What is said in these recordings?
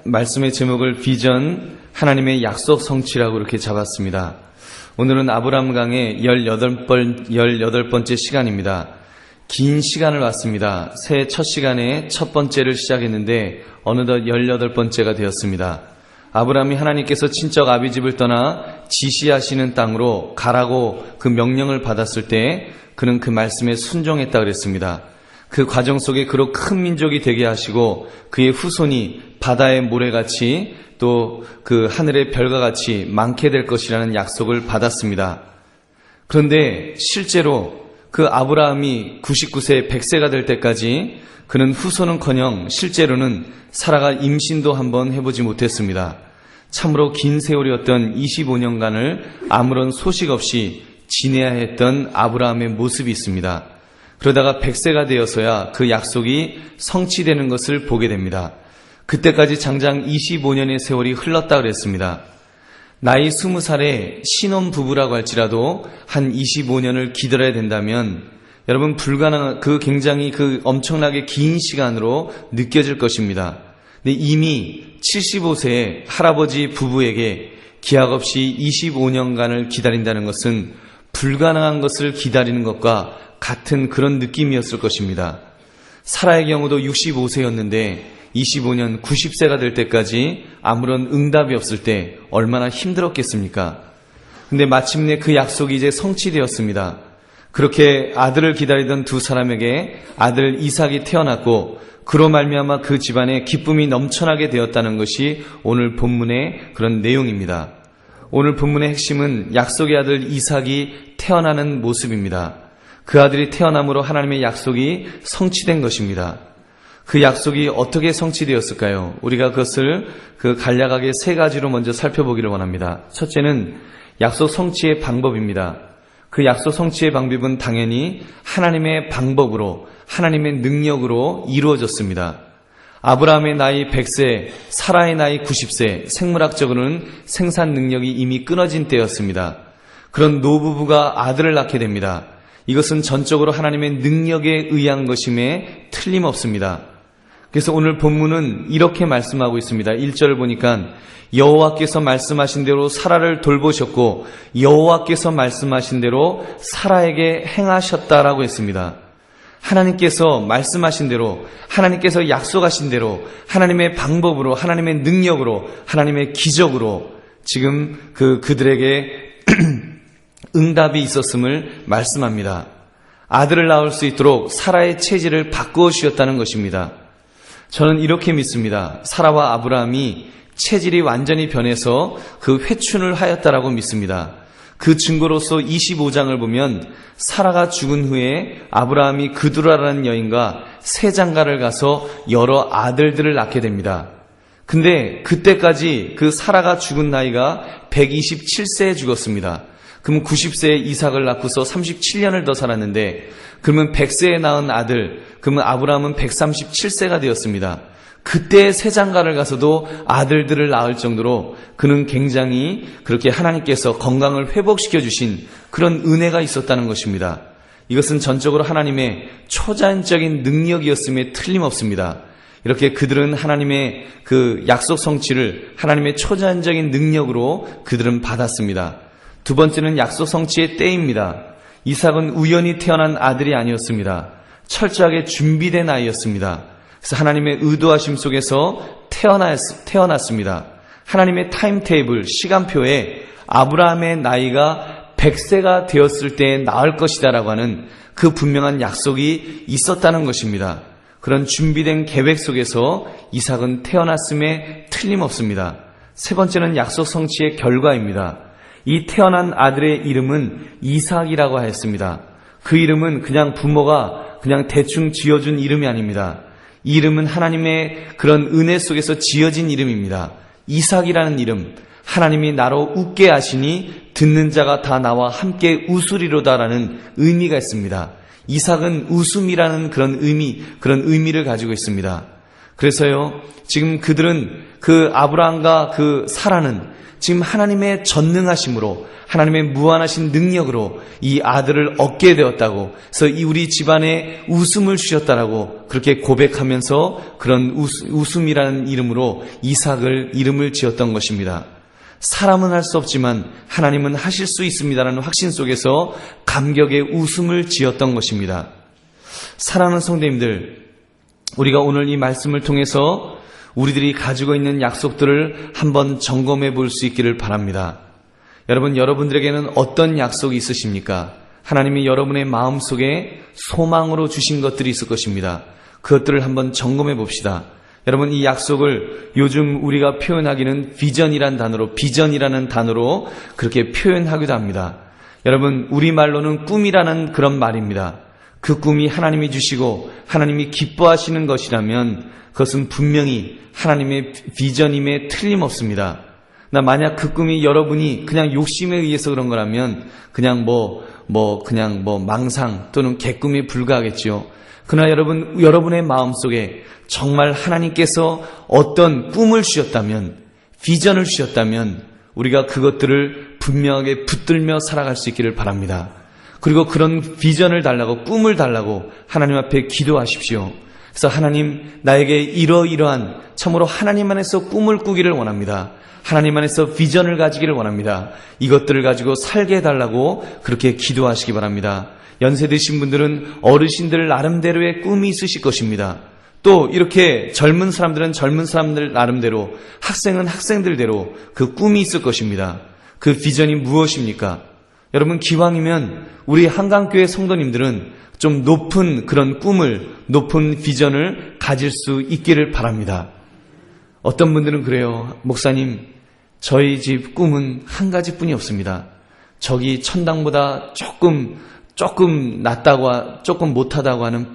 말씀의 제목을 비전 하나님의 약속 성취라고 이렇게 잡았습니다. 오늘은 아브라함 강의 18번째 시간입니다. 긴 시간을 왔습니다. 새해 첫 시간에 첫 번째를 시작했는데 어느덧 18번째가 되었습니다. 아브라함이 하나님께서 친척 아비집을 떠나 지시하시는 땅으로 가라고 그 명령을 받았을 때 그는 그 말씀에 순종했다 그랬습니다. 그 과정 속에 그로 큰 민족이 되게 하시고 그의 후손이 바다의 모래같이 또 그 하늘의 별과 같이 많게 될 것이라는 약속을 받았습니다. 그런데 실제로 그 아브라함이 99세 100세가 될 때까지 그는 후손은커녕 실제로는 사라가 임신도 한번 해보지 못했습니다. 참으로 긴 세월이었던 25년간을 아무런 소식 없이 지내야 했던 아브라함의 모습이 있습니다. 그러다가 100세가 되어서야 그 약속이 성취되는 것을 보게 됩니다. 그때까지 장장 25년의 세월이 흘렀다 그랬습니다. 나이 20살에 신혼부부라고 할지라도 한 25년을 기다려야 된다면 여러분 굉장히 엄청나게 긴 시간으로 느껴질 것입니다. 근데 이미 75세의 할아버지 부부에게 기약 없이 25년간을 기다린다는 것은 불가능한 것을 기다리는 것과 같은 그런 느낌이었을 것입니다. 사라의 경우도 65세였는데 25년 90세가 될 때까지 아무런 응답이 없을 때 얼마나 힘들었겠습니까? 근데 마침내 그 약속이 이제 성취되었습니다. 그렇게 아들을 기다리던 두 사람에게 아들 이삭이 태어났고 그로 말미암아 그 집안에 기쁨이 넘쳐나게 되었다는 것이 오늘 본문의 그런 내용입니다. 오늘 본문의 핵심은 약속의 아들 이삭이 태어나는 모습입니다. 그 아들이 태어남으로 하나님의 약속이 성취된 것입니다. 그 약속이 어떻게 성취되었을까요? 우리가 그것을 간략하게 세 가지로 먼저 살펴보기를 원합니다. 첫째는 약속 성취의 방법입니다. 그 약속 성취의 방법은 당연히 하나님의 방법으로, 하나님의 능력으로 이루어졌습니다. 아브라함의 나이 100세, 사라의 나이 90세, 생물학적으로는 생산 능력이 이미 끊어진 때였습니다. 그런 노부부가 아들을 낳게 됩니다. 이것은 전적으로 하나님의 능력에 의한 것임에 틀림없습니다. 그래서 오늘 본문은 이렇게 말씀하고 있습니다. 1절을 보니까 여호와께서 말씀하신 대로 사라를 돌보셨고 여호와께서 말씀하신 대로 사라에게 행하셨다라고 했습니다. 하나님께서 말씀하신 대로, 하나님께서 약속하신 대로, 하나님의 방법으로, 하나님의 능력으로, 하나님의 기적으로 지금 그들에게 응답이 있었음을 말씀합니다. 아들을 낳을 수 있도록 사라의 체질을 바꾸어 주셨다는 것입니다. 저는 이렇게 믿습니다. 사라와 아브라함이 체질이 완전히 변해서 그 회춘을 하였다라고 믿습니다. 그 증거로서 25장을 보면 사라가 죽은 후에 아브라함이 그두라라는 여인과 세 장가를 가서 여러 아들들을 낳게 됩니다. 근데 그때까지 그 사라가 죽은 나이가 127세에 죽었습니다. 그러면 90세에 이삭을 낳고서 37년을 더 살았는데 그러면 100세에 낳은 아들, 그러면 아브라함은 137세가 되었습니다. 그때 세 장가를 가서도 아들들을 낳을 정도로 그는 굉장히 그렇게 하나님께서 건강을 회복시켜 주신 그런 은혜가 있었다는 것입니다. 이것은 전적으로 하나님의 초자연적인 능력이었음에 틀림없습니다. 이렇게 그들은 하나님의 그 약속 성취를 하나님의 초자연적인 능력으로 그들은 받았습니다. 두 번째는 약속 성취의 때입니다. 이삭은 우연히 태어난 아들이 아니었습니다. 철저하게 준비된 아이였습니다. 그래서 하나님의 의도하심 속에서 태어났습니다. 하나님의 타임테이블, 시간표에 아브라함의 나이가 100세가 되었을 때 낳을 것이다라고 하는 그 분명한 약속이 있었다는 것입니다. 그런 준비된 계획 속에서 이삭은 태어났음에 틀림없습니다. 세 번째는 약속 성취의 결과입니다. 이 태어난 아들의 이름은 이삭이라고 하였습니다. 그 이름은 그냥 부모가 그냥 대충 지어준 이름이 아닙니다. 이 이름은 하나님의 그런 은혜 속에서 지어진 이름입니다. 이삭이라는 이름, 하나님이 나로 웃게 하시니 듣는 자가 다 나와 함께 웃으리로다라는 의미가 있습니다. 이삭은 웃음이라는 그런 의미를 가지고 있습니다. 그래서요, 지금 그들은 그 아브라함과 그 사라는 지금 하나님의 전능하심으로, 하나님의 무한하신 능력으로 이 아들을 얻게 되었다고, 그래서 이 우리 집안에 웃음을 주셨다라고 그렇게 고백하면서 그런 웃음이라는 이름으로 이삭을 이름을 지었던 것입니다. 사람은 할 수 없지만 하나님은 하실 수 있습니다라는 확신 속에서 감격의 웃음을 지었던 것입니다. 사랑하는 성도님들, 우리가 오늘 이 말씀을 통해서 우리들이 가지고 있는 약속들을 한번 점검해 볼 수 있기를 바랍니다. 여러분들에게는 어떤 약속이 있으십니까? 하나님이 여러분의 마음속에 소망으로 주신 것들이 있을 것입니다. 그것들을 한번 점검해 봅시다. 여러분, 이 약속을 요즘 우리가 표현하기는 비전이라는 단어로 그렇게 표현하기도 합니다. 여러분, 우리말로는 꿈이라는 그런 말입니다. 그 꿈이 하나님이 주시고 하나님이 기뻐하시는 것이라면 그것은 분명히 하나님의 비전임에 틀림없습니다. 나 만약 그 꿈이 여러분이 그냥 욕심에 의해서 그런 거라면 그냥 망상 또는 개꿈에 불과하겠죠. 그러나 여러분의 마음속에 정말 하나님께서 어떤 꿈을 주셨다면, 비전을 주셨다면 우리가 그것들을 분명하게 붙들며 살아갈 수 있기를 바랍니다. 그리고 그런 비전을 달라고, 꿈을 달라고 하나님 앞에 기도하십시오. 그래서 하나님, 나에게 이러이러한 참으로 하나님 안에서 꿈을 꾸기를 원합니다. 하나님 안에서 비전을 가지기를 원합니다. 이것들을 가지고 살게 해달라고 그렇게 기도하시기 바랍니다. 연세 드신 분들은 어르신들 나름대로의 꿈이 있으실 것입니다. 또 이렇게 젊은 사람들은 젊은 사람들 나름대로, 학생은 학생들대로 그 꿈이 있을 것입니다. 그 비전이 무엇입니까? 여러분, 기왕이면 우리 한강교회 성도님들은 좀 높은 그런 꿈을, 높은 비전을 가질 수 있기를 바랍니다. 어떤 분들은 그래요. 목사님, 저희 집 꿈은 한 가지뿐이 없습니다. 저기 천당보다 조금 낮다고, 조금 못하다고 하는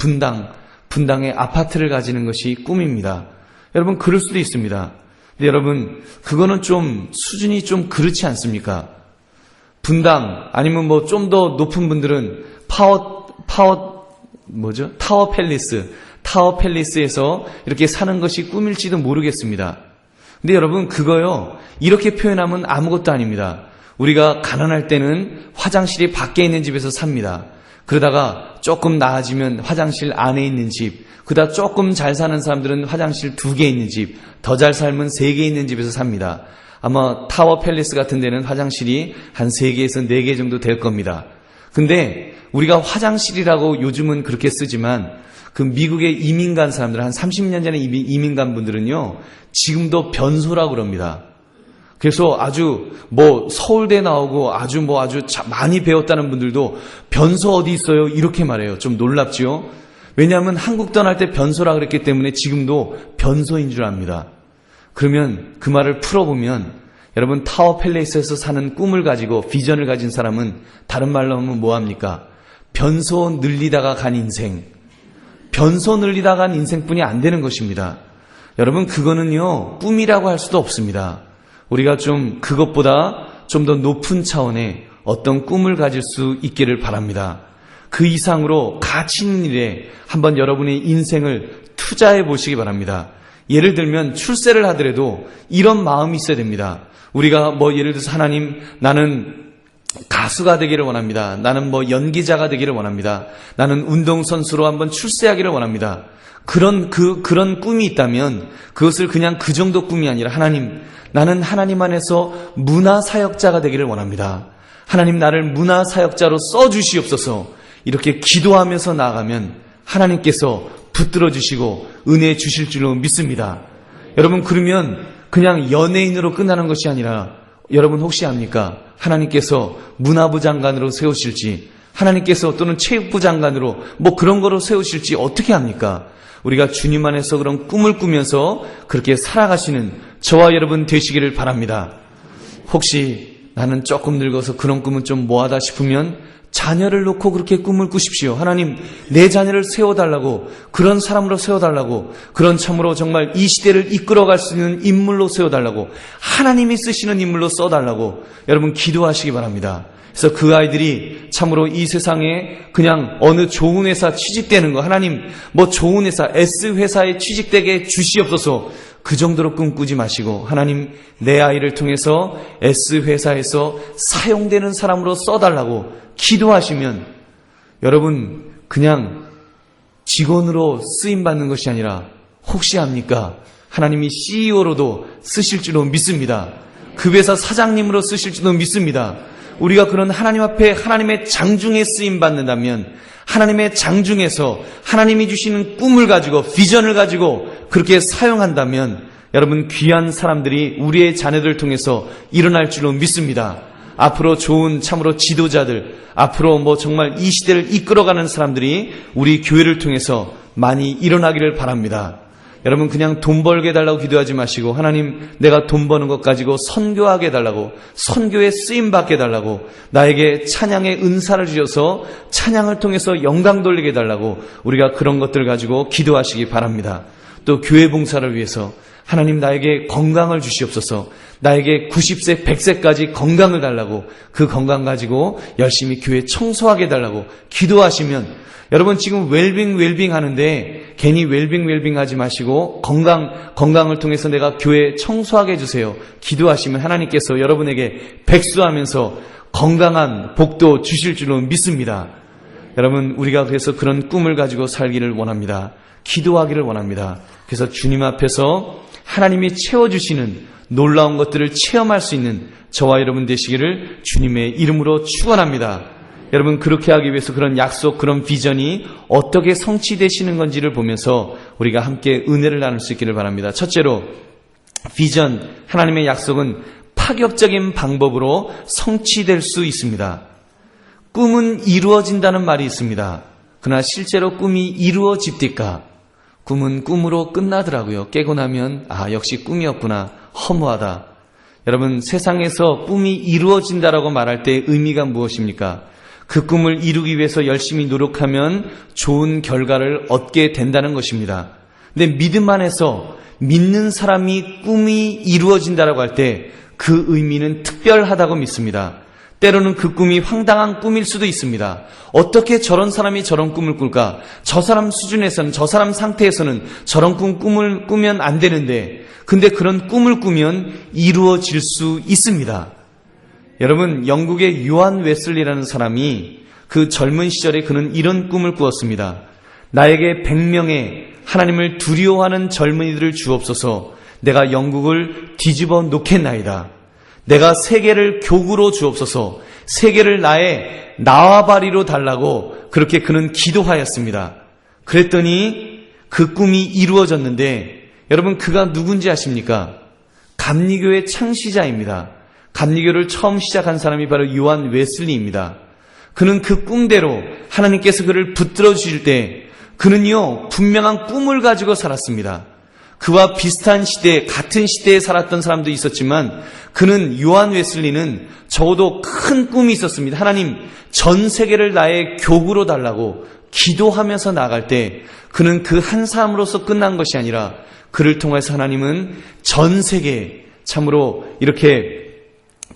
분당의 아파트를 가지는 것이 꿈입니다. 여러분, 그럴 수도 있습니다. 근데 여러분, 그거는 좀 수준이 좀 그렇지 않습니까? 분당 아니면 좀 더 높은 분들은 타워 팰리스에서 이렇게 사는 것이 꿈일지도 모르겠습니다. 근데 여러분, 그거요, 이렇게 표현하면 아무것도 아닙니다. 우리가 가난할 때는 화장실이 밖에 있는 집에서 삽니다. 그러다가 조금 나아지면 화장실 안에 있는 집, 그러다 조금 잘 사는 사람들은 화장실 2개 있는 집, 더 잘 살면 3개 있는 집에서 삽니다. 아마 타워 팰리스 같은 데는 화장실이 한 3개에서 4개 정도 될 겁니다. 근데 우리가 화장실이라고 요즘은 그렇게 쓰지만 그 미국에 이민 간 사람들, 한 30년 전에 이민 간 분들은요, 지금도 변소라고 그럽니다. 그래서 아주 서울대 나오고 아주 많이 배웠다는 분들도 변소 어디 있어요? 이렇게 말해요. 좀 놀랍죠? 왜냐하면 한국 떠날 때 변소라 그랬기 때문에 지금도 변소인 줄 압니다. 그러면 그 말을 풀어보면, 여러분, 타워 팰리스에서 사는 꿈을 가지고 비전을 가진 사람은 다른 말로 하면 뭐합니까? 변소 늘리다가 간 인생. 변소 늘리다가 간 인생뿐이 안 되는 것입니다. 여러분, 그거는요, 꿈이라고 할 수도 없습니다. 우리가 그것보다 좀 더 높은 차원의 어떤 꿈을 가질 수 있기를 바랍니다. 그 이상으로 가치 있는 일에 한번 여러분의 인생을 투자해 보시기 바랍니다. 예를 들면 출세를 하더라도 이런 마음이 있어야 됩니다. 우리가 예를 들어서 하나님, 나는 가수가 되기를 원합니다. 나는 연기자가 되기를 원합니다. 나는 운동선수로 한번 출세하기를 원합니다. 그런 꿈이 있다면 그것을 그냥 그 정도 꿈이 아니라, 하나님, 나는 하나님 안에서 문화사역자가 되기를 원합니다. 하나님, 나를 문화사역자로 써주시옵소서. 이렇게 기도하면서 나아가면 하나님께서 붙들어 주시고 은혜 주실 줄로 믿습니다. 여러분, 그러면 그냥 연예인으로 끝나는 것이 아니라, 여러분 혹시 압니까? 하나님께서 문화부 장관으로 세우실지, 하나님께서 또는 체육부 장관으로 그런 거로 세우실지 어떻게 합니까? 우리가 주님 안에서 그런 꿈을 꾸면서 그렇게 살아가시는 저와 여러분 되시기를 바랍니다. 혹시 나는 조금 늙어서 그런 꿈은 좀 뭐하다 싶으면 자녀를 놓고 그렇게 꿈을 꾸십시오. 하나님, 내 자녀를 세워달라고, 그런 사람으로 세워달라고, 그런 참으로 정말 이 시대를 이끌어갈 수 있는 인물로 세워달라고, 하나님이 쓰시는 인물로 써달라고 여러분 기도하시기 바랍니다. 그래서 그 아이들이 참으로 이 세상에 그냥 어느 좋은 회사 취직되는 거, 하나님 뭐 좋은 회사, S회사에 취직되게 주시옵소서, 그 정도로 꿈꾸지 마시고 하나님 내 아이를 통해서 S회사에서 사용되는 사람으로 써달라고 기도하시면 여러분 그냥 직원으로 쓰임받는 것이 아니라 혹시 압니까? 하나님이 CEO로도 쓰실 줄로 믿습니다. 그 회사 사장님으로 쓰실 줄로 믿습니다. 우리가 그런 하나님 앞에 하나님의 장중에 쓰임받는다면 하나님의 장중에서 하나님이 주시는 꿈을 가지고 비전을 가지고 그렇게 사용한다면 여러분 귀한 사람들이 우리의 자녀들을 통해서 일어날 줄로 믿습니다. 앞으로 좋은 참으로 지도자들, 앞으로 뭐 정말 이 시대를 이끌어가는 사람들이 우리 교회를 통해서 많이 일어나기를 바랍니다. 여러분 그냥 돈 벌게 해달라고 기도하지 마시고 하나님 내가 돈 버는 것 가지고 선교하게 해달라고, 선교에 쓰임받게 해달라고, 나에게 찬양의 은사를 주셔서 찬양을 통해서 영광 돌리게 해달라고 우리가 그런 것들을 가지고 기도하시기 바랍니다. 또 교회 봉사를 위해서 하나님 나에게 건강을 주시옵소서, 나에게 90세, 100세까지 건강을 달라고, 그 건강 가지고 열심히 교회 청소하게 해달라고 기도하시면 여러분 지금 웰빙 하는데 괜히 웰빙 하지 마시고 건강을 통해서 내가 교회 청소하게 해주세요. 기도하시면 하나님께서 여러분에게 백수하면서 건강한 복도 주실 줄로 믿습니다. 여러분 우리가 그래서 그런 꿈을 가지고 살기를 원합니다. 기도하기를 원합니다. 그래서 주님 앞에서 하나님이 채워주시는 놀라운 것들을 체험할 수 있는 저와 여러분 되시기를 주님의 이름으로 축원합니다. 여러분 그렇게 하기 위해서 그런 약속, 그런 비전이 어떻게 성취되시는 건지를 보면서 우리가 함께 은혜를 나눌 수 있기를 바랍니다. 첫째로 비전, 하나님의 약속은 파격적인 방법으로 성취될 수 있습니다. 꿈은 이루어진다는 말이 있습니다. 그러나 실제로 꿈이 이루어집니까? 꿈은 꿈으로 끝나더라고요. 깨고 나면 역시 꿈이었구나, 허무하다. 여러분 세상에서 꿈이 이루어진다라고 말할 때 의미가 무엇입니까? 그 꿈을 이루기 위해서 열심히 노력하면 좋은 결과를 얻게 된다는 것입니다. 근데 믿음 안에서 믿는 사람이 꿈이 이루어진다라고 할 때 그 의미는 특별하다고 믿습니다. 때로는 그 꿈이 황당한 꿈일 수도 있습니다. 어떻게 저런 사람이 저런 꿈을 꿀까? 저 사람 수준에서는, 저 사람 상태에서는 저런 꿈을 꾸면 안 되는데, 근데 그런 꿈을 꾸면 이루어질 수 있습니다. 여러분 영국의 요한 웨슬리라는 사람이 그 젊은 시절에 그는 이런 꿈을 꾸었습니다. 나에게 100명의 하나님을 두려워하는 젊은이들을 주옵소서. 내가 영국을 뒤집어 놓겠나이다. 내가 세계를 교구로 주옵소서. 세계를 나의 나와바리로 달라고 그렇게 그는 기도하였습니다. 그랬더니 그 꿈이 이루어졌는데 여러분 그가 누군지 아십니까? 감리교의 창시자입니다. 감리교를 처음 시작한 사람이 바로 요한 웨슬리입니다. 그는 그 꿈대로 하나님께서 그를 붙들어 주실 때 그는요 분명한 꿈을 가지고 살았습니다. 그와 비슷한 시대, 같은 시대에 살았던 사람도 있었지만 그는 요한 웨슬리는 적어도 큰 꿈이 있었습니다. 하나님 전 세계를 나의 교구로 달라고 기도하면서 나아갈 때 그는 그 한 사람으로서 끝난 것이 아니라 그를 통해서 하나님은 전 세계에 참으로 이렇게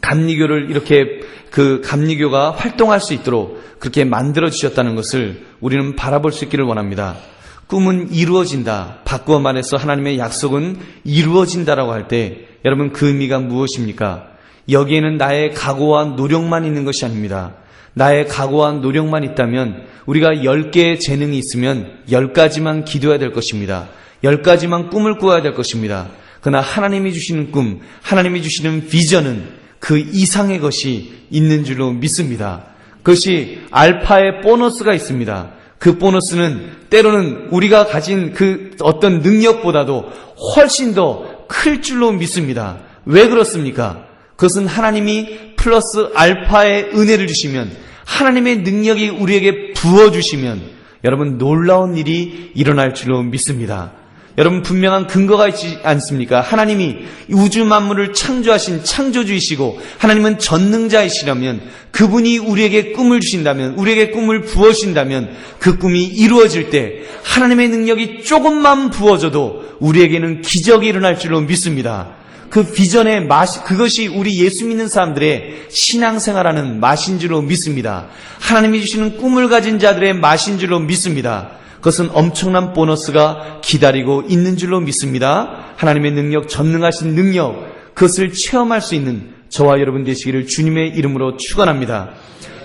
감리교를 이렇게 그 감리교가 활동할 수 있도록 그렇게 만들어 주셨다는 것을 우리는 바라볼 수 있기를 원합니다. 꿈은 이루어진다. 바꾸어 말해서 하나님의 약속은 이루어진다라고 할 때 여러분 그 의미가 무엇입니까? 여기에는 나의 각오와 노력만 있는 것이 아닙니다. 나의 각오와 노력만 있다면 우리가 10개의 재능이 있으면 10가지만 기도해야 될 것입니다. 10가지만 꿈을 꾸어야 될 것입니다. 그러나 하나님이 주시는 꿈, 하나님이 주시는 비전은 그 이상의 것이 있는 줄로 믿습니다. 그것이 알파의 보너스가 있습니다. 그 보너스는 때로는 우리가 가진 그 어떤 능력보다도 훨씬 더 클 줄로 믿습니다. 왜 그렇습니까? 그것은 하나님이 플러스 알파의 은혜를 주시면, 하나님의 능력이 우리에게 부어주시면 여러분 놀라운 일이 일어날 줄로 믿습니다. 여러분 분명한 근거가 있지 않습니까? 하나님이 우주 만물을 창조하신 창조주이시고 하나님은 전능자이시라면 그분이 우리에게 꿈을 주신다면, 우리에게 꿈을 부어주신다면 그 꿈이 이루어질 때 하나님의 능력이 조금만 부어져도 우리에게는 기적이 일어날 줄로 믿습니다. 그 비전의 맛, 그것이 우리 예수 믿는 사람들의 신앙생활하는 맛인 줄로 믿습니다. 하나님이 주시는 꿈을 가진 자들의 맛인 줄로 믿습니다. 그것은 엄청난 보너스가 기다리고 있는 줄로 믿습니다. 하나님의 능력, 전능하신 능력, 그것을 체험할 수 있는 저와 여러분 되시기를 주님의 이름으로 축원합니다.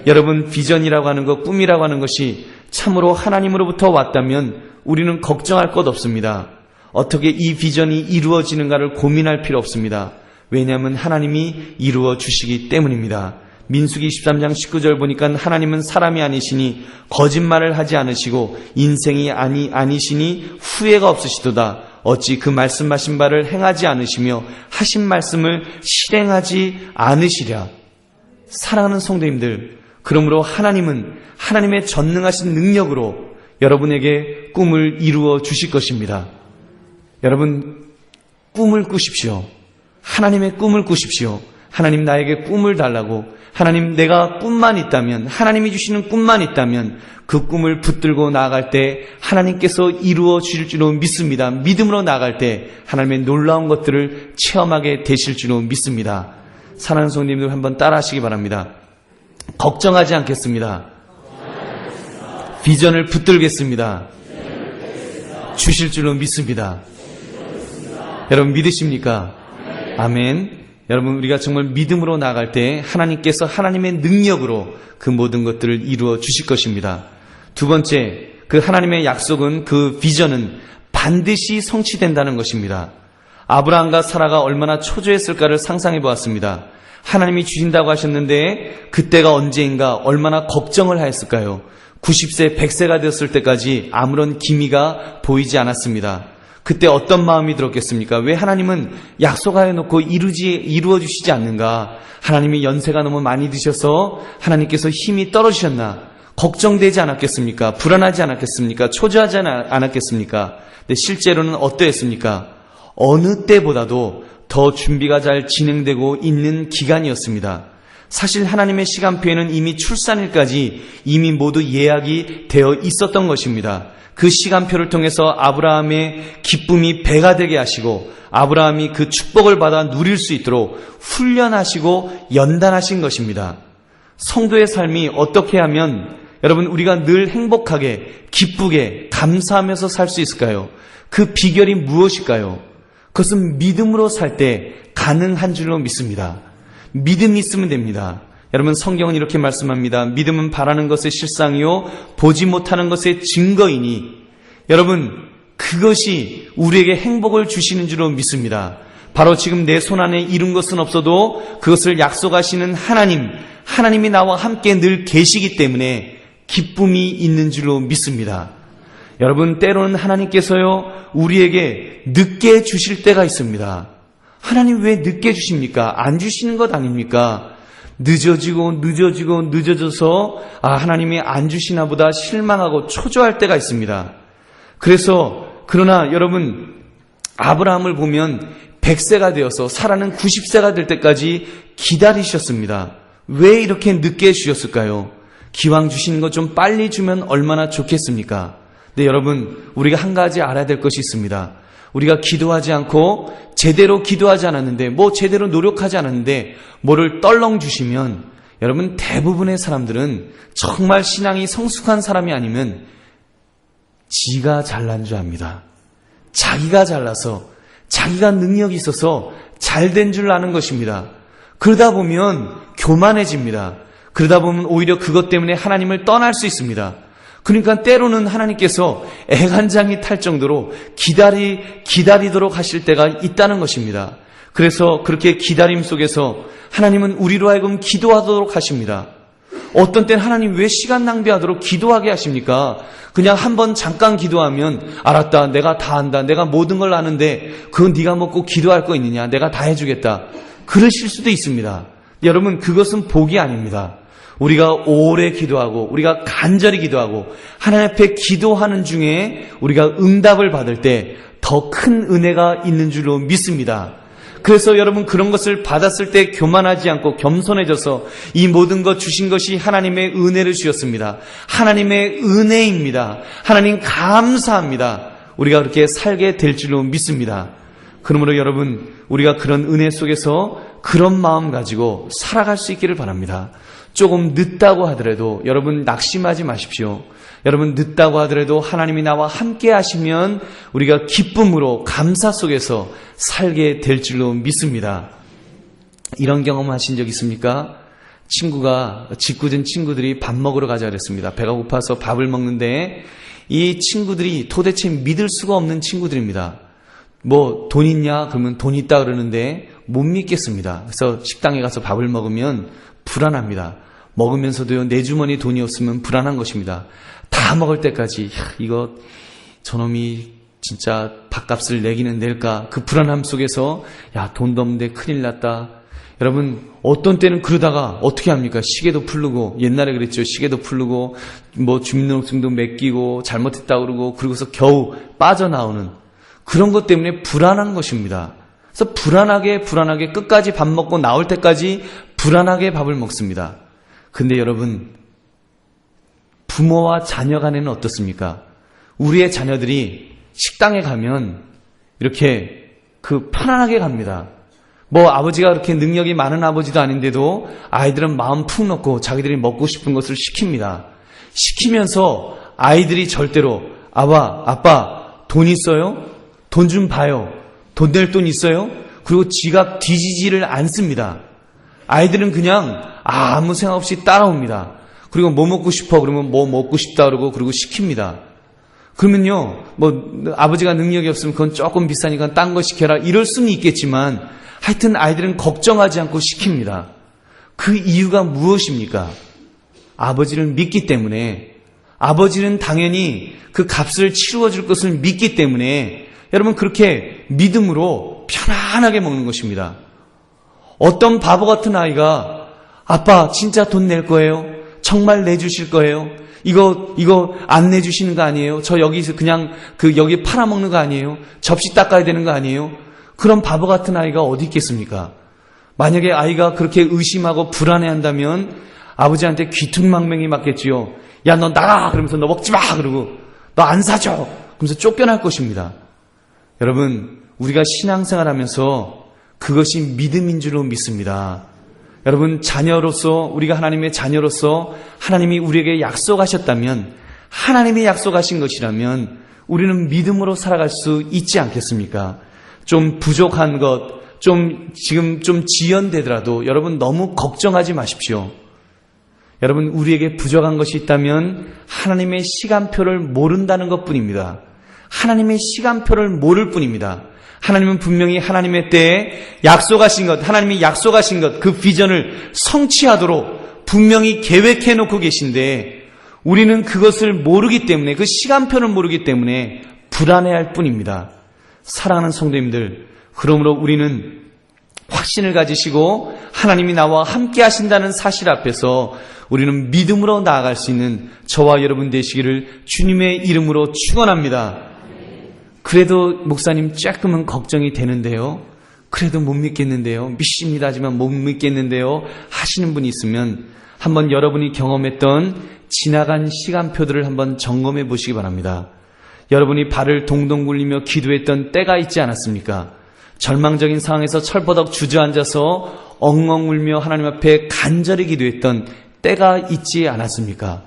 여러분, 비전이라고 하는 것, 꿈이라고 하는 것이 참으로 하나님으로부터 왔다면 우리는 걱정할 것 없습니다. 어떻게 이 비전이 이루어지는가를 고민할 필요 없습니다. 왜냐하면 하나님이 이루어 주시기 때문입니다. 민수기 13장 19절 보니까 하나님은 사람이 아니시니 거짓말을 하지 않으시고 인생이 아니시니 후회가 없으시도다. 어찌 그 말씀하신 바를 행하지 않으시며 하신 말씀을 실행하지 않으시랴. 사랑하는 성도님들, 그러므로 하나님은 하나님의 전능하신 능력으로 여러분에게 꿈을 이루어 주실 것입니다. 여러분, 꿈을 꾸십시오. 하나님의 꿈을 꾸십시오. 하나님, 나에게 꿈을 달라고. 하나님, 내가 꿈만 있다면, 하나님이 주시는 꿈만 있다면 그 꿈을 붙들고 나아갈 때 하나님께서 이루어 주실 줄로 믿습니다. 믿음으로 나아갈 때 하나님의 놀라운 것들을 체험하게 되실 줄로 믿습니다. 사랑하는 성도님들, 한번 따라 하시기 바랍니다. 걱정하지 않겠습니다. 비전을 붙들겠습니다. 주실 줄로 믿습니다. 여러분, 믿으십니까? 아멘. 여러분, 우리가 정말 믿음으로 나아갈 때 하나님께서 하나님의 능력으로 그 모든 것들을 이루어 주실 것입니다. 두 번째, 그 하나님의 약속은, 그 비전은 반드시 성취된다는 것입니다. 아브라함과 사라가 얼마나 초조했을까를 상상해 보았습니다. 하나님이 주신다고 하셨는데 그때가 언제인가 얼마나 걱정을 하였을까요? 90세, 100세가 되었을 때까지 아무런 기미가 보이지 않았습니다. 그때 어떤 마음이 들었겠습니까? 왜 하나님은 약속하여 놓고 이루어 주시지 않는가? 하나님이 연세가 너무 많이 드셔서 하나님께서 힘이 떨어지셨나? 걱정되지 않았겠습니까? 불안하지 않았겠습니까? 초조하지 않았겠습니까? 근데 실제로는 어떠했습니까? 어느 때보다도 더 준비가 잘 진행되고 있는 기간이었습니다. 사실 하나님의 시간표에는 이미 출산일까지 이미 모두 예약이 되어 있었던 것입니다. 그 시간표를 통해서 아브라함의 기쁨이 배가 되게 하시고 아브라함이 그 축복을 받아 누릴 수 있도록 훈련하시고 연단하신 것입니다. 성도의 삶이 어떻게 하면 여러분 우리가 늘 행복하게 기쁘게 감사하면서 살 수 있을까요? 그 비결이 무엇일까요? 그것은 믿음으로 살 때 가능한 줄로 믿습니다. 믿음이 있으면 됩니다. 여러분, 성경은 이렇게 말씀합니다. 믿음은 바라는 것의 실상이요 보지 못하는 것의 증거이니, 여러분, 그것이 우리에게 행복을 주시는 줄로 믿습니다. 바로 지금 내 손 안에 이룬 것은 없어도 그것을 약속하시는 하나님이 나와 함께 늘 계시기 때문에 기쁨이 있는 줄로 믿습니다. 여러분, 때로는 하나님께서요 우리에게 늦게 주실 때가 있습니다. 하나님 왜 늦게 주십니까? 안 주시는 것 아닙니까? 늦어져서 하나님이 안 주시나 보다 실망하고 초조할 때가 있습니다. 그러나 여러분, 아브라함을 보면 100세가 되어서 사라는 90세가 될 때까지 기다리셨습니다. 왜 이렇게 늦게 주셨을까요? 기왕 주시는 거 좀 빨리 주면 얼마나 좋겠습니까? 네, 여러분, 우리가 한 가지 알아야 될 것이 있습니다. 우리가 기도하지 않고 제대로 기도하지 않았는데, 제대로 노력하지 않았는데 뭐를 떨렁 주시면, 여러분, 대부분의 사람들은 정말 신앙이 성숙한 사람이 아니면 지가 잘난 줄 압니다. 자기가 잘나서, 자기가 능력이 있어서 잘된 줄 아는 것입니다. 그러다 보면 교만해집니다. 그러다 보면 오히려 그것 때문에 하나님을 떠날 수 있습니다. 그러니까 때로는 하나님께서 애간장이 탈 정도로 기다리도록 하실 때가 있다는 것입니다. 그래서 그렇게 기다림 속에서 하나님은 우리로 하여금 기도하도록 하십니다. 어떤 때는 하나님 왜 시간 낭비하도록 기도하게 하십니까? 그냥 한번 잠깐 기도하면 알았다, 내가 다 한다, 내가 모든 걸 아는데 그건 네가 뭐 꼭 기도할 거 있느냐, 내가 다 해주겠다, 그러실 수도 있습니다. 여러분, 그것은 복이 아닙니다. 우리가 오래 기도하고 우리가 간절히 기도하고 하나님 앞에 기도하는 중에 우리가 응답을 받을 때 더 큰 은혜가 있는 줄로 믿습니다. 그래서 여러분, 그런 것을 받았을 때 교만하지 않고 겸손해져서 이 모든 것 주신 것이 하나님의 은혜를 주셨습니다. 하나님의 은혜입니다. 하나님 감사합니다. 우리가 그렇게 살게 될 줄로 믿습니다. 그러므로 여러분, 우리가 그런 은혜 속에서 그런 마음 가지고 살아갈 수 있기를 바랍니다. 조금 늦다고 하더라도 여러분 낙심하지 마십시오. 여러분 늦다고 하더라도 하나님이 나와 함께 하시면 우리가 기쁨으로 감사 속에서 살게 될 줄로 믿습니다. 이런 경험 하신 적 있습니까? 짓궂은 친구들이 밥 먹으러 가자 그랬습니다. 배가 고파서 밥을 먹는데 이 친구들이 도대체 믿을 수가 없는 친구들입니다. 뭐 돈 있냐? 그러면 돈 있다 그러는데 못 믿겠습니다. 그래서 식당에 가서 밥을 먹으면 불안합니다. 먹으면서도요, 내 주머니 돈이 없으면 불안한 것입니다. 다 먹을 때까지 이거 저놈이 진짜 밥값을 내기는 낼까? 그 불안함 속에서 돈도 없는데 큰일 났다. 여러분 어떤 때는 그러다가 어떻게 합니까? 시계도 풀르고, 옛날에 그랬죠. 시계도 풀르고 뭐 주민등록증도 맡기고 잘못했다 그러고, 그러고서 겨우 빠져나오는 그런 것 때문에 불안한 것입니다. 그래서 불안하게 끝까지 밥 먹고 나올 때까지 불안하게 밥을 먹습니다. 근데 여러분, 부모와 자녀 간에는 어떻습니까? 우리의 자녀들이 식당에 가면 이렇게 편안하게 갑니다. 뭐 아버지가 그렇게 능력이 많은 아버지도 아닌데도 아이들은 마음 푹 놓고 자기들이 먹고 싶은 것을 시킵니다. 시키면서 아이들이 절대로 아빠 돈 있어요? 돈 좀 봐요. 돈 낼 돈 있어요? 그리고 지갑 뒤지지를 않습니다. 아이들은 그냥 아무 생각 없이 따라옵니다. 그리고 뭐 먹고 싶어? 그러면 뭐 먹고 싶다 그러고 시킵니다. 그러면요, 뭐 아버지가 능력이 없으면 그건 조금 비싸니까 딴 거 시켜라 이럴 수는 있겠지만 하여튼 아이들은 걱정하지 않고 시킵니다. 그 이유가 무엇입니까? 아버지를 믿기 때문에, 아버지는 당연히 그 값을 치루어 줄 것을 믿기 때문에 여러분 그렇게 믿음으로 편안하게 먹는 것입니다. 어떤 바보 같은 아이가 아빠 진짜 돈 낼 거예요? 정말 내주실 거예요? 이거 안 내주시는 거 아니에요? 저 여기서 그냥 여기 팔아먹는 거 아니에요? 접시 닦아야 되는 거 아니에요? 그런 바보 같은 아이가 어디 있겠습니까? 만약에 아이가 그렇게 의심하고 불안해한다면 아버지한테 귀퉁망맹이 맞겠지요. 야, 너 나가! 그러면서 너 먹지 마! 그러고 너 안 사줘! 그러면서 쫓겨날 것입니다. 여러분, 우리가 신앙생활 하면서 그것이 믿음인 줄로 믿습니다. 여러분, 자녀로서, 우리가 하나님의 자녀로서 하나님이 우리에게 약속하셨다면, 하나님이 약속하신 것이라면 우리는 믿음으로 살아갈 수 있지 않겠습니까? 좀 부족한 것, 지금 좀 지연되더라도 여러분 너무 걱정하지 마십시오. 여러분, 우리에게 부족한 것이 있다면 하나님의 시간표를 모른다는 것 뿐입니다. 하나님의 시간표를 모를 뿐입니다. 하나님은 분명히 하나님의 때에 약속하신 것, 하나님이 약속하신 것, 그 비전을 성취하도록 분명히 계획해 놓고 계신데 우리는 그것을 모르기 때문에, 그 시간표를 모르기 때문에 불안해할 뿐입니다. 사랑하는 성도님들, 그러므로 우리는 확신을 가지시고 하나님이 나와 함께 하신다는 사실 앞에서 우리는 믿음으로 나아갈 수 있는 저와 여러분 되시기를 주님의 이름으로 축원합니다. 그래도 목사님 조금은 걱정이 되는데요. 그래도 못 믿겠는데요. 믿습니다 하지만 못 믿겠는데요. 하시는 분이 있으면 한번 여러분이 경험했던 지나간 시간표들을 한번 점검해 보시기 바랍니다. 여러분이 발을 동동 굴리며 기도했던 때가 있지 않았습니까? 절망적인 상황에서 철버덕 주저앉아서 엉엉 울며 하나님 앞에 간절히 기도했던 때가 있지 않았습니까?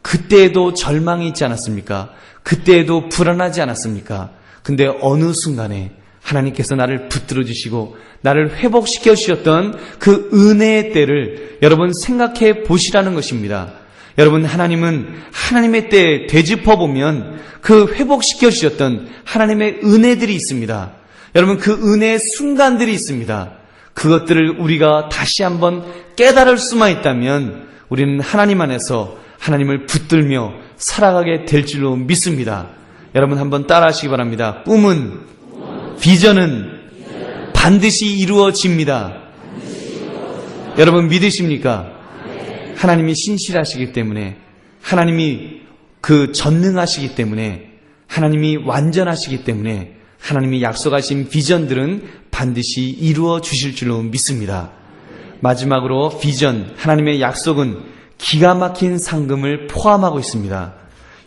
그때에도 절망이 있지 않았습니까? 그때에도 불안하지 않았습니까? 근데 어느 순간에 하나님께서 나를 붙들어 주시고 나를 회복시켜 주셨던 그 은혜의 때를 여러분 생각해 보시라는 것입니다. 여러분, 하나님은 하나님의 때에 되짚어보면 그 회복시켜 주셨던 하나님의 은혜들이 있습니다. 여러분, 그 은혜의 순간들이 있습니다. 그것들을 우리가 다시 한번 깨달을 수만 있다면 우리는 하나님 안에서 하나님을 붙들며 살아가게 될 줄로 믿습니다. 여러분 한번 따라하시기 바랍니다. 꿈은, 비전은 반드시 이루어집니다. 여러분 믿으십니까? 하나님이 신실하시기 때문에, 하나님이 전능하시기 때문에, 하나님이 완전하시기 때문에 하나님이 약속하신 비전들은 반드시 이루어 주실 줄로 믿습니다. 마지막으로 비전, 하나님의 약속은 기가 막힌 상금을 포함하고 있습니다.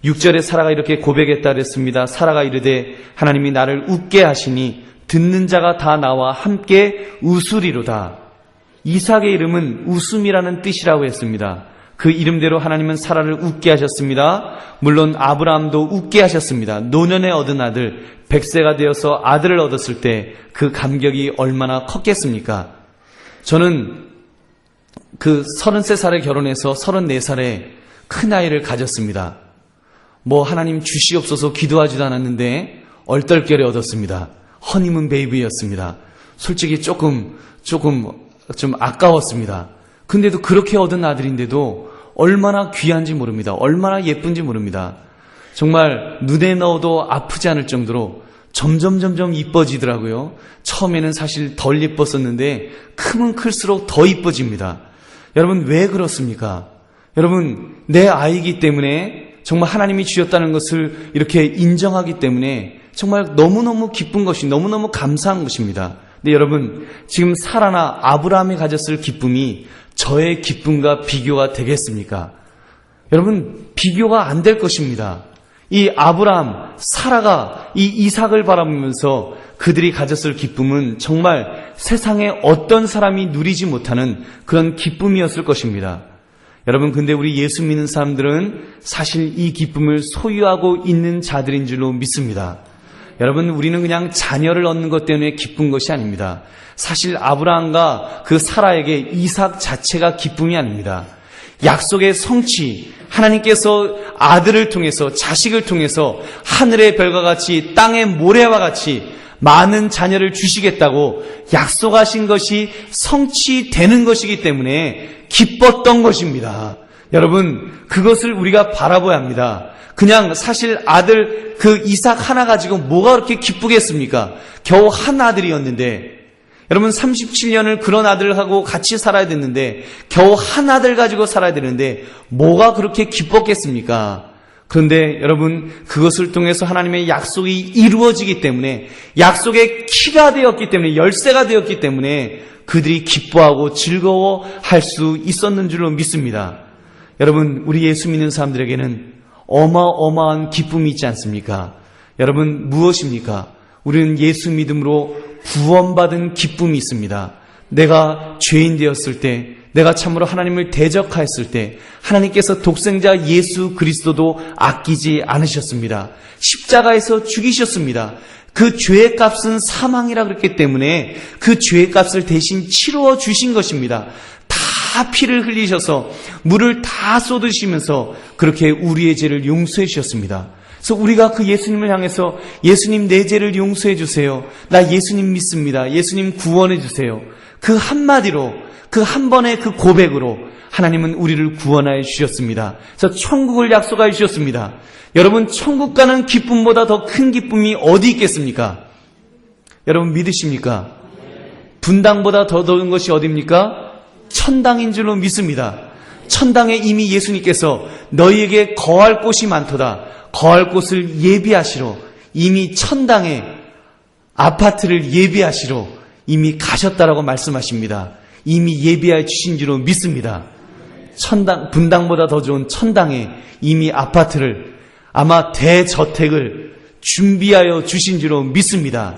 6절에 사라가 이렇게 고백했다 그랬습니다. 사라가 이르되 하나님이 나를 웃게 하시니 듣는 자가 다 나와 함께 웃으리로다. 이삭의 이름은 웃음이라는 뜻이라고 했습니다. 그 이름대로 하나님은 사라를 웃게 하셨습니다. 물론 아브라함도 웃게 하셨습니다. 노년에 얻은 아들, 100세가 되어서 아들을 얻었을 때 그 감격이 얼마나 컸겠습니까? 저는 그 33살에 결혼해서 34살에 큰아이를 가졌습니다. 하나님 주시옵소서 기도하지도 않았는데 얼떨결에 얻었습니다. 허니문 베이비였습니다. 솔직히 조금 아까웠습니다. 근데도 그렇게 얻은 아들인데도 얼마나 귀한지 모릅니다. 얼마나 예쁜지 모릅니다. 정말 눈에 넣어도 아프지 않을 정도로 점점 이뻐지더라고요. 처음에는 사실 덜 예뻤었는데 크면 클수록 더 이뻐집니다. 여러분 왜 그렇습니까? 여러분 내 아이이기 때문에 정말 하나님이 주셨다는 것을 이렇게 인정하기 때문에 정말 너무너무 기쁜 것이 너무너무 감사한 것입니다. 근데 여러분 지금 사라나 아브라함이 가졌을 기쁨이 저의 기쁨과 비교가 되겠습니까? 여러분 비교가 안 될 것입니다. 이 아브라함, 사라가 이 이삭을 바라보면서 그들이 가졌을 기쁨은 정말 세상에 어떤 사람이 누리지 못하는 그런 기쁨이었을 것입니다. 여러분 근데 우리 예수 믿는 사람들은 사실 이 기쁨을 소유하고 있는 자들인 줄로 믿습니다. 여러분 우리는 그냥 자녀를 얻는 것 때문에 기쁜 것이 아닙니다. 사실 아브라함과 그 사라에게 이삭 자체가 기쁨이 아닙니다. 약속의 성취, 하나님께서 아들을 통해서 자식을 통해서 하늘의 별과 같이 땅의 모래와 같이 많은 자녀를 주시겠다고 약속하신 것이 성취되는 것이기 때문에 기뻤던 것입니다. 여러분 그것을 우리가 바라봐야 합니다. 그냥 사실 아들 그 이삭 하나 가지고 뭐가 그렇게 기쁘겠습니까? 겨우 한 아들이었는데 여러분 37년을 그런 아들하고 같이 살아야 됐는데 겨우 한 아들 가지고 살아야 되는데 뭐가 그렇게 기뻤겠습니까? 그런데 여러분 그것을 통해서 하나님의 약속이 이루어지기 때문에 약속의 키가 되었기 때문에 열쇠가 되었기 때문에 그들이 기뻐하고 즐거워할 수 있었는 줄로 믿습니다. 여러분 우리 예수 믿는 사람들에게는 어마어마한 기쁨이 있지 않습니까? 여러분 무엇입니까? 우리는 예수 믿음으로 구원받은 기쁨이 있습니다. 내가 죄인 되었을 때, 내가 참으로 하나님을 대적하였을 때 하나님께서 독생자 예수 그리스도도 아끼지 않으셨습니다. 십자가에서 죽이셨습니다. 그 죄의 값은 사망이라 그랬기 때문에 그 죄의 값을 대신 치루어 주신 것입니다. 다 피를 흘리셔서 물을 다 쏟으시면서 그렇게 우리의 죄를 용서해 주셨습니다. 그래서 우리가 그 예수님을 향해서 예수님 내 죄를 용서해 주세요. 나 예수님 믿습니다. 예수님 구원해 주세요. 그 한마디로 그 한 번의 그 고백으로 하나님은 우리를 구원하여 주셨습니다. 그래서 천국을 약속하여 주셨습니다. 여러분 천국 가는 기쁨보다 더 큰 기쁨이 어디 있겠습니까? 여러분 믿으십니까? 분당보다 더 더운 것이 어디입니까? 천당인 줄로 믿습니다. 천당에 이미 예수님께서 너희에게 거할 곳이 많도다. 거할 곳을 예비하시러 이미 천당에 아파트를 예비하시러 이미 가셨다라고 말씀하십니다. 이미 예비하여 주신 줄로 믿습니다. 천당, 분당보다 더 좋은 천당에 이미 아파트를 아마 대저택을 준비하여 주신 줄로 믿습니다.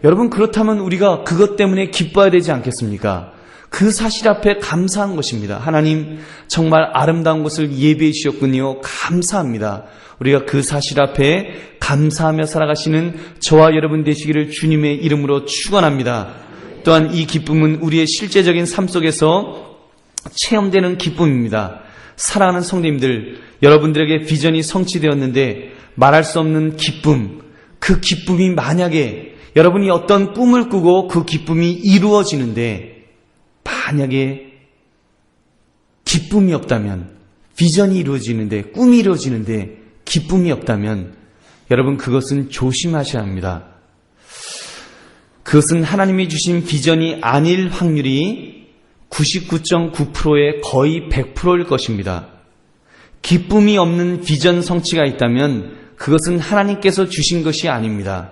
여러분 그렇다면 우리가 그것 때문에 기뻐야 되지 않겠습니까? 그 사실 앞에 감사한 것입니다. 하나님 정말 아름다운 것을 예비해 주셨군요. 감사합니다. 우리가 그 사실 앞에 감사하며 살아가시는 저와 여러분 되시기를 주님의 이름으로 축원합니다. 또한 이 기쁨은 우리의 실제적인 삶 속에서 체험되는 기쁨입니다. 사랑하는 성도님들, 여러분들에게 비전이 성취되었는데 말할 수 없는 기쁨, 그 기쁨이 만약에 여러분이 어떤 꿈을 꾸고 그 기쁨이 이루어지는데 만약에 기쁨이 없다면, 비전이 이루어지는데, 꿈이 이루어지는데 기쁨이 없다면 여러분 그것은 조심하셔야 합니다. 그것은 하나님이 주신 비전이 아닐 확률이 99.9%의 거의 100%일 것입니다. 기쁨이 없는 비전 성취가 있다면 그것은 하나님께서 주신 것이 아닙니다.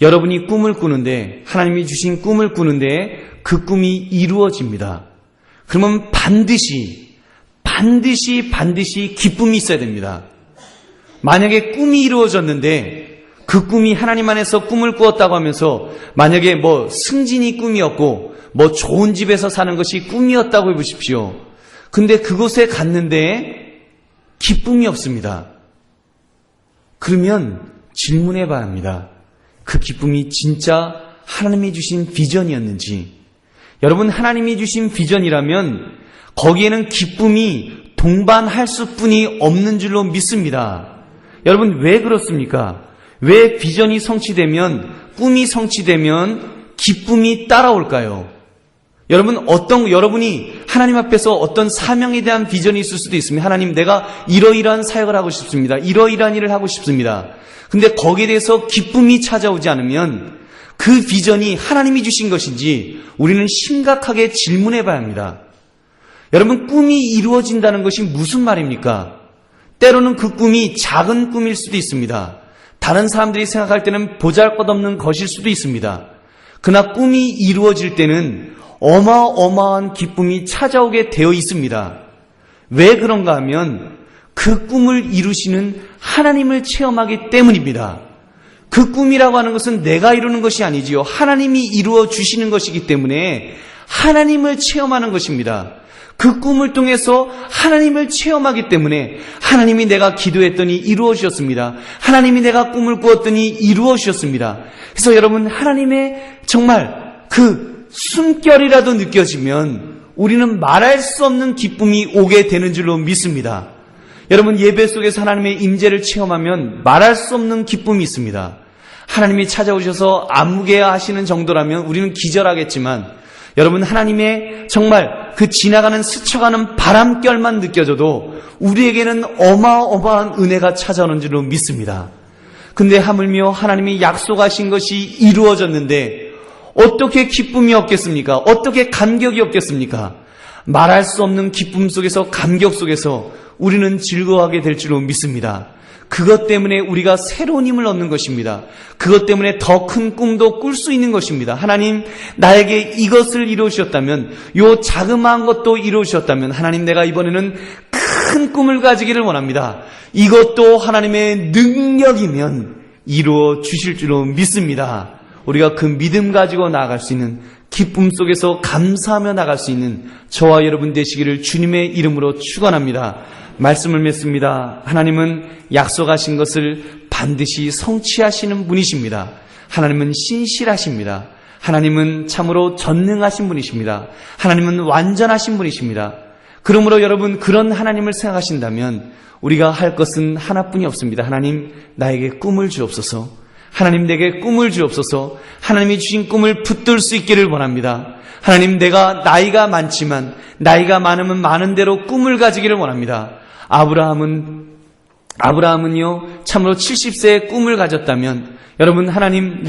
여러분이 꿈을 꾸는데, 하나님이 주신 꿈을 꾸는데 그 꿈이 이루어집니다. 그러면 반드시 기쁨이 있어야 됩니다. 만약에 꿈이 이루어졌는데 그 꿈이 하나님 안에서 꿈을 꾸었다고 하면서 만약에 승진이 꿈이었고 좋은 집에서 사는 것이 꿈이었다고 해보십시오. 근데 그곳에 갔는데 기쁨이 없습니다. 그러면 질문해 봐야 합니다. 그 기쁨이 진짜 하나님이 주신 비전이었는지. 여러분, 하나님이 주신 비전이라면 거기에는 기쁨이 동반할 수뿐이 없는 줄로 믿습니다. 여러분, 왜 그렇습니까? 왜 비전이 성취되면, 꿈이 성취되면 기쁨이 따라올까요? 여러분이 하나님 앞에서 어떤 사명에 대한 비전이 있을 수도 있습니다. 하나님, 내가 이러이러한 사역을 하고 싶습니다. 이러이러한 일을 하고 싶습니다. 근데 거기에 대해서 기쁨이 찾아오지 않으면 그 비전이 하나님이 주신 것인지 우리는 심각하게 질문해 봐야 합니다. 여러분, 꿈이 이루어진다는 것이 무슨 말입니까? 때로는 그 꿈이 작은 꿈일 수도 있습니다. 다른 사람들이 생각할 때는 보잘것없는 것일 수도 있습니다. 그러나 꿈이 이루어질 때는 어마어마한 기쁨이 찾아오게 되어 있습니다. 왜 그런가 하면 그 꿈을 이루시는 하나님을 체험하기 때문입니다. 그 꿈이라고 하는 것은 내가 이루는 것이 아니지요. 하나님이 이루어 주시는 것이기 때문에 하나님을 체험하는 것입니다. 그 꿈을 통해서 하나님을 체험하기 때문에 하나님이 내가 기도했더니 이루어 주셨습니다. 하나님이 내가 꿈을 꾸었더니 이루어 주셨습니다. 그래서 여러분, 하나님의 정말 그 숨결이라도 느껴지면 우리는 말할 수 없는 기쁨이 오게 되는 줄로 믿습니다. 여러분, 예배 속에서 하나님의 임재를 체험하면 말할 수 없는 기쁨이 있습니다. 하나님이 찾아오셔서 안무개 하시는 정도라면 우리는 기절하겠지만, 여러분, 하나님의 정말 그 지나가는 스쳐가는 바람결만 느껴져도 우리에게는 어마어마한 은혜가 찾아오는 줄로 믿습니다. 근데 하물며 하나님이 약속하신 것이 이루어졌는데 어떻게 기쁨이 없겠습니까? 어떻게 감격이 없겠습니까? 말할 수 없는 기쁨 속에서, 감격 속에서 우리는 즐거워하게 될 줄로 믿습니다. 그것 때문에 우리가 새로운 힘을 얻는 것입니다. 그것 때문에 더 큰 꿈도 꿀 수 있는 것입니다. 하나님, 나에게 이것을 이루어주셨다면, 요 자그마한 것도 이루어주셨다면, 하나님, 내가 이번에는 큰 꿈을 가지기를 원합니다. 이것도 하나님의 능력이면 이루어 주실 줄로 믿습니다. 우리가 그 믿음 가지고 나아갈 수 있는, 기쁨 속에서 감사하며 나갈 수 있는 저와 여러분 되시기를 주님의 이름으로 축원합니다. 말씀을 맺습니다. 하나님은 약속하신 것을 반드시 성취하시는 분이십니다. 하나님은 신실하십니다. 하나님은 참으로 전능하신 분이십니다. 하나님은 완전하신 분이십니다. 그러므로 여러분, 그런 하나님을 생각하신다면 우리가 할 것은 하나뿐이 없습니다. 하나님, 나에게 꿈을 주옵소서. 하나님, 내게 꿈을 주옵소서. 하나님이 주신 꿈을 붙들 수 있기를 원합니다. 하나님, 내가 나이가 많지만 나이가 많으면 많은 대로 꿈을 가지기를 원합니다. 아브라함은요 참으로 70세에 꿈을 가졌다면, 여러분, 하나님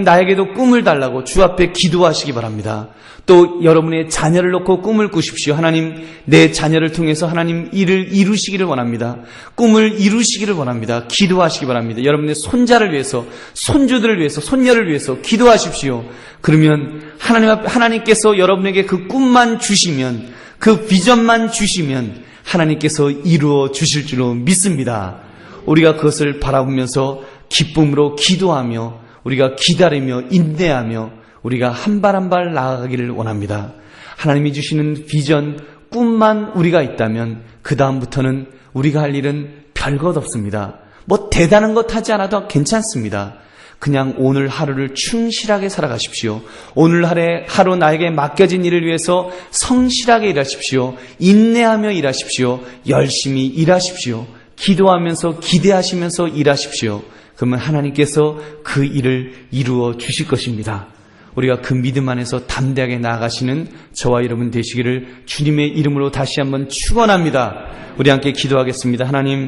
나에게도 꿈을 달라고 주 앞에 기도하시기 바랍니다. 또 여러분의 자녀를 놓고 꿈을 꾸십시오. 하나님, 내 자녀를 통해서 하나님 일을 이루시기를 원합니다. 꿈을 이루시기를 원합니다. 기도하시기 바랍니다. 여러분의 손자를 위해서, 손주들을 위해서, 손녀를 위해서 기도하십시오. 그러면 하나님께서 여러분에게 그 꿈만 주시면, 그 비전만 주시면 하나님께서 이루어 주실 줄로 믿습니다. 우리가 그것을 바라보면서 기쁨으로 기도하며, 우리가 기다리며 인내하며 우리가 한 발 한 발 나아가기를 원합니다. 하나님이 주시는 비전, 꿈만 우리가 있다면 그 다음부터는 우리가 할 일은 별것 없습니다. 대단한 것 하지 않아도 괜찮습니다. 그냥 오늘 하루를 충실하게 살아가십시오. 오늘 하루 나에게 맡겨진 일을 위해서 성실하게 일하십시오. 인내하며 일하십시오. 열심히 일하십시오. 기도하면서 기대하시면서 일하십시오. 그러면 하나님께서 그 일을 이루어 주실 것입니다. 우리가 그 믿음 안에서 담대하게 나아가시는 저와 여러분 되시기를 주님의 이름으로 다시 한번 축원합니다. 우리 함께 기도하겠습니다. 하나님,